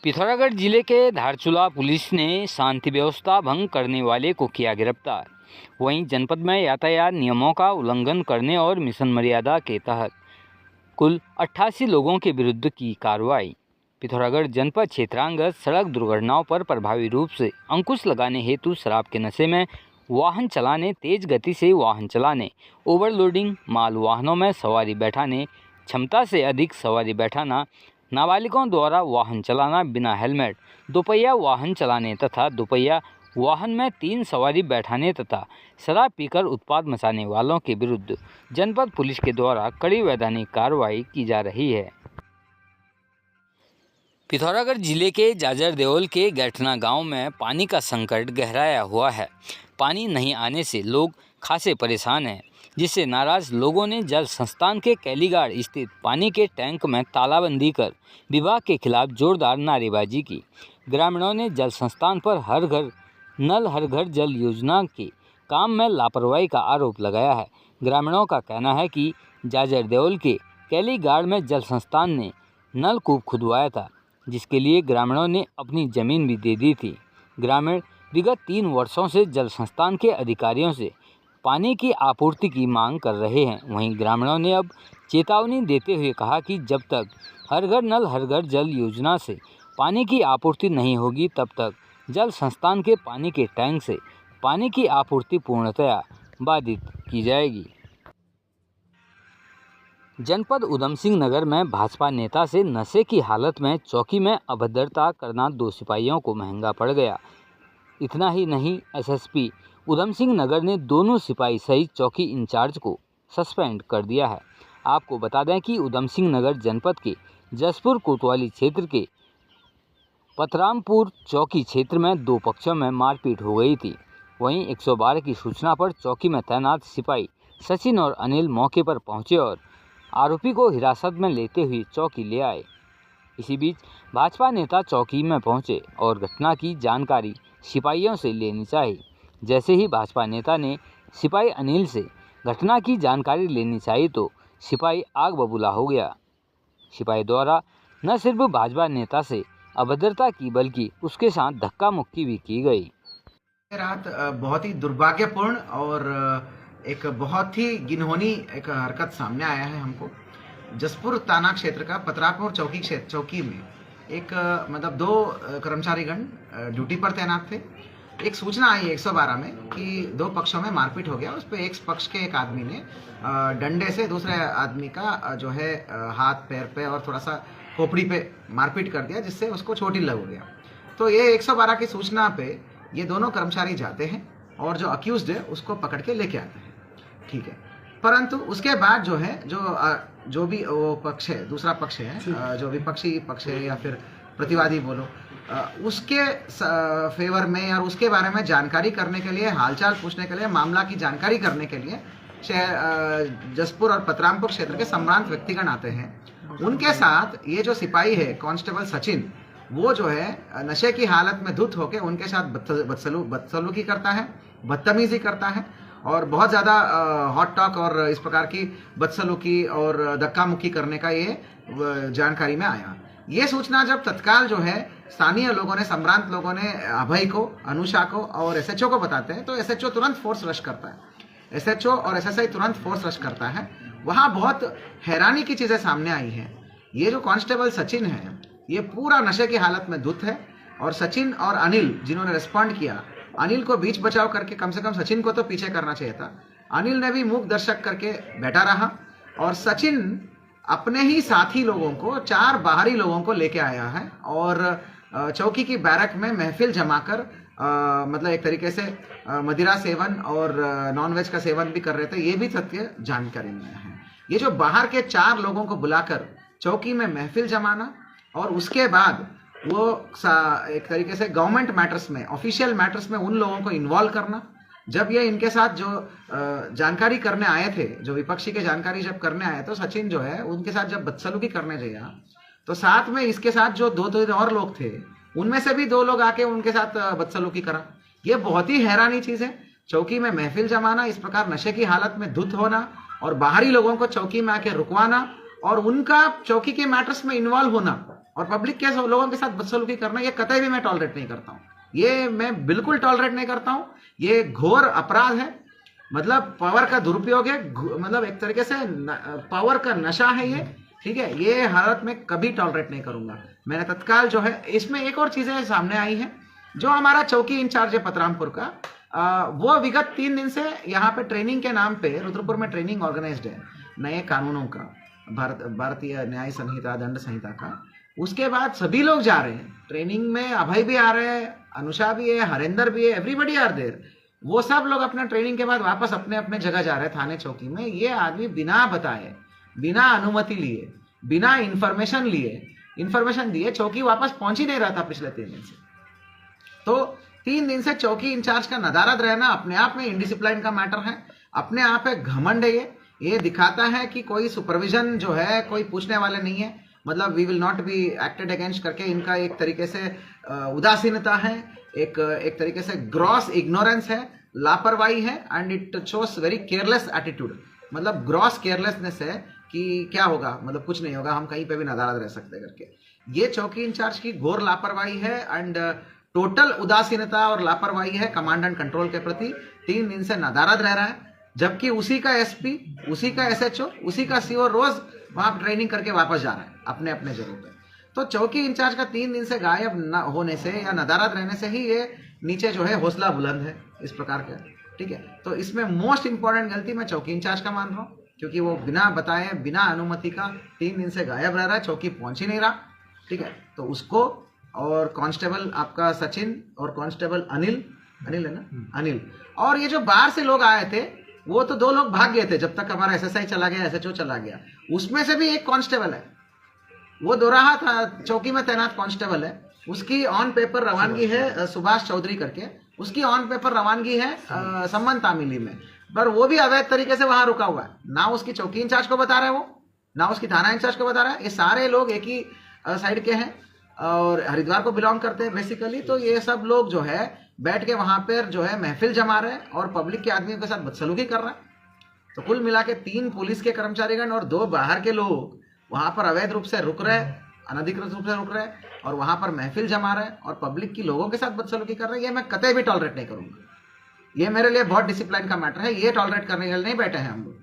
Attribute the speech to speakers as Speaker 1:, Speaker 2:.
Speaker 1: पिथौरागढ़ जिले के धारचूला पुलिस ने शांति व्यवस्था भंग करने वाले को किया गिरफ्तार। वहीं जनपद में यातायात नियमों का उल्लंघन करने और मिशन मर्यादा के तहत कुल 88 लोगों के विरुद्ध की कार्रवाई। पिथौरागढ़ जनपद क्षेत्रांगत सड़क दुर्घटनाओं पर प्रभावी रूप से अंकुश लगाने हेतु शराब के नशे में वाहन चलाने, तेज गति से वाहन चलाने, ओवरलोडिंग, माल वाहनों में सवारी बैठाने, क्षमता से अधिक सवारी बैठाना, नाबालिगों द्वारा वाहन चलाना बिना हेलमेट, दोपहिया वाहन चलाने तथा दोपहिया वाहन में 3 सवारी बैठाने तथा शराब पीकर उत्पात मचाने वालों के विरुद्ध जनपद पुलिस के द्वारा कड़ी वैधानिक कार्रवाई की जा रही है। पिथौरागढ़ जिले के जाजर देओल के गैठना गांव में पानी का संकट गहराया हुआ है। पानी नहीं आने से लोग खासे परेशान हैं, जिससे नाराज लोगों ने जल संस्थान के कैलीगाड़ स्थित पानी के टैंक में तालाबंदी कर विभाग के खिलाफ जोरदार नारेबाजी की। ग्रामीणों ने जल संस्थान पर हर घर नल हर घर जल योजना के काम में लापरवाही का आरोप लगाया है। ग्रामीणों का कहना है कि जाजर देओल के कैलीगाड़ में जल संस्थान ने नलकूप खुदवाया था, जिसके लिए ग्रामीणों ने अपनी ज़मीन भी दे दी थी। ग्रामीण विगत 3 वर्षों से जल संस्थान के अधिकारियों से पानी की आपूर्ति की मांग कर रहे हैं। वहीं ग्रामीणों ने अब चेतावनी देते हुए कहा कि जब तक हर घर नल हर घर जल योजना से पानी की आपूर्ति नहीं होगी, तब तक जल संस्थान के पानी के टैंक से पानी की आपूर्ति पूर्णतया बाधित की जाएगी। जनपद उधम सिंह नगर में भाजपा नेता से नशे की हालत में चौकी में अभद्रता करना 2 सिपाहियों को महंगा पड़ गया। इतना ही नहीं, एसएसपी उधम सिंह नगर ने दोनों सिपाही सहित चौकी इंचार्ज को सस्पेंड कर दिया है। आपको बता दें कि उधम सिंह नगर जनपद के जसपुर कोतवाली क्षेत्र के पथरामपुर चौकी क्षेत्र में 2 पक्षों में मारपीट हो गई थी। वहीं 112 की सूचना पर चौकी में तैनात सिपाही सचिन और अनिल मौके पर पहुंचे और आरोपी को हिरासत में लेते हुए चौकी ले आए। इसी बीच भाजपा नेता चौकी में पहुंचे और घटना की जानकारी सिपाहियों से लेनी चाहिए। जैसे ही भाजपा नेता ने सिपाही अनिल से घटना की जानकारी लेनी चाहिए तो सिपाही आग बबूला हो गया। सिपाही द्वारा न सिर्फ भाजपा नेता से अभद्रता की बल्कि उसके साथ धक्का मुक्की भी की गई।
Speaker 2: रात बहुत ही दुर्भाग्यपूर्ण और एक बहुत ही घिनौनी एक हरकत सामने आया है हमको। जसपुर थाना क्षेत्र का पथरामपुर चौकी में एक मतलब 2 कर्मचारीगण ड्यूटी पर तैनात थे। एक सूचना आई 112 में कि 2 पक्षों में मारपीट हो गया। उस पर एक पक्ष के एक आदमी ने डंडे से दूसरे आदमी का जो है हाथ पैर पे और थोड़ा सा खोपड़ी पे मारपीट कर दिया, जिससे उसको चोट लग हो गया। तो ये 112 की सूचना पे ये दोनों कर्मचारी जाते हैं और जो अक्यूज्ड है उसको पकड़ के लेके आते हैं। ठीक है, परंतु उसके बाद जो है जो भी वो पक्ष है, दूसरा पक्ष है, जो विपक्षी पक्ष है या फिर प्रतिवादी बोलो, उसके फेवर में और उसके बारे में जानकारी करने के लिए, हालचाल पूछने के लिए, मामला की जानकारी करने के लिए जसपुर और पथरामपुर क्षेत्र के सम्रांत व्यक्तिगण आते हैं। उनके साथ ये जो सिपाही है कांस्टेबल सचिन, वो जो है नशे की हालत में धुत होकर उनके साथ बदसलूकी करता है, बदतमीजी करता है और बहुत ज़्यादा हॉट टॉक और इस प्रकार की बदसलूकी और धक्का मुक्की करने का ये जानकारी में आया। ये सूचना जब तत्काल जो है स्थानीय लोगों ने, सम्रांत लोगों ने अभय को, अनुषा को और एसएचओ को बताते हैं, तो एसएचओ तुरंत फोर्स रश करता है। एसएचओ और एसएसआई तुरंत फोर्स रश करता है। वहाँ बहुत हैरानी की चीज़ें सामने आई हैं। ये जो कांस्टेबल सचिन है, ये पूरा नशे की हालत में धुत है और सचिन और अनिल जिन्होंने रिस्पॉन्ड किया, अनिल को बीच बचाव करके कम से कम सचिन को तो पीछे करना चाहिए था। अनिल ने भी मूक दर्शक करके बैठा रहा और सचिन अपने ही साथी लोगों को, 4 बाहरी लोगों को लेके आया है और चौकी की बैरक में महफिल जमाकर मतलब एक तरीके से मदिरा सेवन और नॉनवेज का सेवन भी कर रहे थे। ये भी तथ्य जानकारी में है। ये जो बाहर के 4 लोगों को बुलाकर चौकी में महफिल जमाना और उसके बाद वो एक तरीके से गवर्नमेंट मैटर्स में, ऑफिशियल मैटर्स में उन लोगों को इन्वॉल्व करना। जब ये इनके साथ जो जानकारी करने आए थे, जो विपक्षी के जानकारी जब करने आए, तो सचिन जो है उनके साथ जब बदसलूकी करने गया तो साथ में इसके साथ जो 2 और लोग थे, उनमें से भी 2 लोग आके उनके साथ बदसलूकी करा। ये बहुत ही हैरानी चीज है। चौकी में महफिल जमाना, इस प्रकार नशे की हालत में धुत होना और बाहरी लोगों को चौकी में आके रुकवाना और उनका चौकी के मैटर्स में इन्वॉल्व होना, और पब्लिक के सब लोगों के साथ बदसलूकी करना, ये कतई भी मैं टॉलरेट नहीं करता हूँ। ये मैं बिल्कुल टॉलरेट नहीं करता हूँ। ये घोर अपराध है, मतलब पावर का दुरुपयोग है, मतलब एक तरीके से पावर का नशा है ये, ठीक है। ये हालत में कभी टॉलरेट नहीं करूंगा। मैंने तत्काल जो है, इसमें एक और चीजें सामने आई हैं। जो हमारा चौकी इंचार्ज है पतरामपुर का, वो विगत 3 दिन से यहाँ पे ट्रेनिंग के नाम पे रुद्रपुर में ट्रेनिंग ऑर्गेनाइज्ड है नए कानूनों का, भारतीय न्याय संहिता, दंड संहिता का। उसके बाद सभी लोग जा रहे हैं ट्रेनिंग में, अभय भी आ रहे हैं, अनुषा भी है, हरेंद्र भी है, एवरीबडी आर देयर। वो सब लोग अपना ट्रेनिंग के बाद वापस अपने अपने जगह जा रहे हैं थाने चौकी में। ये आदमी बिना बताए, बिना अनुमति लिए, बिना इंफॉर्मेशन दिए चौकी वापस पहुंच ही नहीं रहा था पिछले 3 दिन से। तो 3 दिन से चौकी इंचार्ज का नदारद रहना अपने आप में इनडिसिप्लिन का मैटर है, अपने आप में घमंड है। ये दिखाता है कि कोई सुपरविजन जो है, कोई पूछने वाले नहीं है। मतलब we will not be acted against करके इनका एक तरीके से उदासीनता है, एक तरीके से ग्रॉस इग्नोरेंस है, लापरवाही है, and it shows very careless attitude. मतलब ग्रॉस केयरलेसनेस है कि क्या होगा, मतलब कुछ नहीं होगा, हम कहीं पे भी नदारद रह सकते करके। ये चौकी इंचार्ज की घोर लापरवाही है एंड टोटल उदासीनता और लापरवाही है कमांड एंड कंट्रोल के प्रति। 3 दिन से नदारद रह रहा है, जबकि उसी का एसपी, उसी का एसएचओ, उसी का सीओ रोज वहां ट्रेनिंग करके वापस जा रहा है अपने अपने जगह पे। तो चौकी इंचार्ज का 3 दिन से गायब न होने से या नदारद रहने से ही ये नीचे जो है हौसला बुलंद है इस प्रकार का, ठीक है। तो इसमें मोस्ट इंपॉर्टेंट गलती मैं चौकी इंचार्ज का मान रहा हूँ, क्योंकि वो बिना बताए, बिना अनुमति का 3 दिन से गायब रह रहा है, चौकी पहुंच ही नहीं रहा, ठीक है। तो उसको और कांस्टेबल आपका सचिन और कांस्टेबल अनिल है ना, अनिल, और ये जो बाहर से लोग आए थे वो तो 2 लोग भाग गए थे जब तक हमारा एसएसआई चला गया, एसएचओ चला गया। उसमें से भी एक कांस्टेबल है, वो दोराहा था चौकी में तैनात कांस्टेबल है, उसकी ऑन पेपर रवानगी है सुभाष चौधरी करके, उसकी ऑन पेपर रवानगी है सम्मन तामिली में, पर वो भी अवैध तरीके से वहां रुका हुआ है। ना उसकी चौकी इंचार्ज को बता रहा है वो, ना उसकी थाना इंचार्ज को बता रहा है। ये सारे लोग एक ही साइड के हैं और हरिद्वार को बिलोंग करते हैं बेसिकली। तो ये सब लोग जो है बैठ के वहां पर जो है महफिल जमा रहे हैं और पब्लिक के आदमियों के साथ बदसलूकी कर रहे हैं। तो कुल मिला के 3 पुलिस के कर्मचारीगण और 2 बाहर के लोग वहां पर अवैध रूप से रुक रहे हैं, अनधिकृत रूप से रुक रहे हैं और वहां पर महफिल जमा रहे हैं और पब्लिक की लोगों के साथ बदसलूकी कर रहे हैं। ये मैं कतई भी टॉलरेट नहीं करूंगा। ये मेरे लिए बहुत डिसिप्लिन का मैटर है, ये टॉलरेट करने के लिए नहीं बैठे हैं हम लोग।